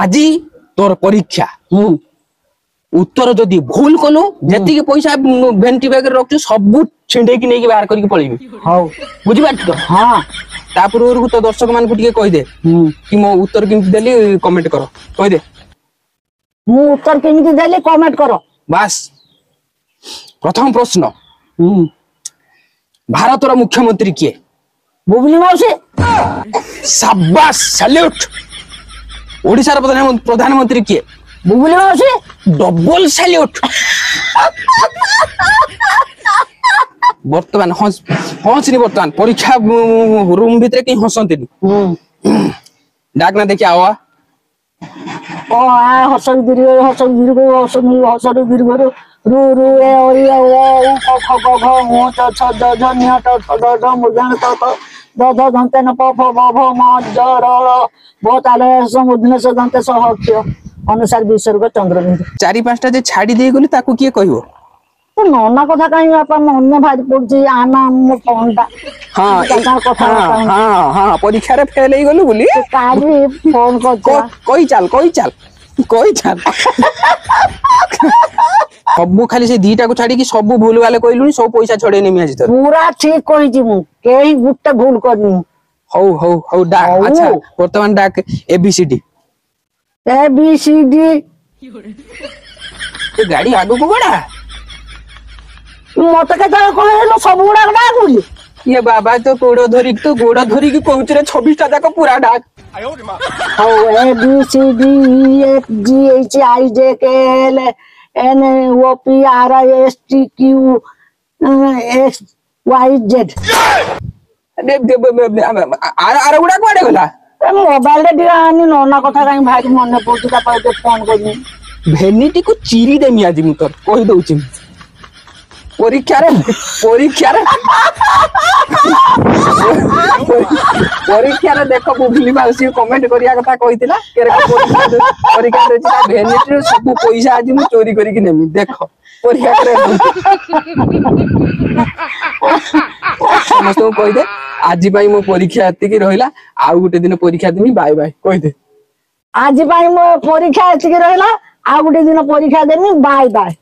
आज तोर परीक्षा उत्तर जदि भूल कलु जति पैसा भेंटी बैग रखु सब छिंडे की नहीं बाहर करके पळेबी हां बुझी बात तो हां तापर तो दर्शक मान को कहि दे कि मो उत्तर केमति देली कमेंट करो कहि दे मु उत्तर केमति देली कमेंट करो बस प्रथम प्रश्न भारत रो मुख्यमंत्री किए बुबली माउसी शाबाश सैल्यूट ओडिसा रो प्रधानमंत्री किए बुबली माउसी डबल सैल्यूट वर्तमान हंसनी वर्तमान परीक्षा रूम भीतर कहीं हंसती डाक ना देखिए आवा ओ आ हसन दीर्घ रु रु ए ओ ख ख ग घ म च छ ज झ न्य ट ठ ड ढ म ज त त द ध दन्ते न प फ ब भ म ज र ब ताले समुद्र स दन्ते स ह क्ष अनुसार विसर्ग चंद्रबिंदु चारि पांचटा जे छाड़ी दे गली ताकू किए कहबो तो नोना कथा काई आपा मन भारी पड़ची आना मो फोनटा हां कथा हां हां परीक्षा रे फेल हे गलु बोली काली फोन कर कोई चल सबु खाली से दीटा को छाड़ी कि सबु भूल वाले कहलुनी सब पैसा छड़े नेमी आज तर पूरा ठीक कहि मु केही गुट्टा भूल करनी हो डाक अच्छा वर्तमान डाक एबीसीडी ए गाड़ी आगो को बड़ा मत के कहलो सब गुडा डाक ये बाबा तो गोड़ धरी की कहूच रे 26 टा जाक पूरा डाक हो A B C D F G H I J K L N O P R S T Q X Y Z R गुडा कोडे गला मोबाइल रे दिया आनी नोना कथा काई भाई मन पड़छ ता पर फोन करनी भेनिटी को चिरी देमी आज मु तोर कहि दउछि परीक्षा रे देखो बुबली माउसी कमेंट करिया कथा कहितिला केरे परीक्षा देछि ता भेनिटी सब पैसा आज मु चोरी करी कि नेमी देखो परीक्षा करे समस्त को कहि दे आज भाई मो परीक्षा एति की रहिला आ गुटे दिन परीक्षा देमी बाय बाय कहि दे आज भाई मो परीक्षा एति की रहिला आ गुटे दिन परीक्षा देमी बाय बाय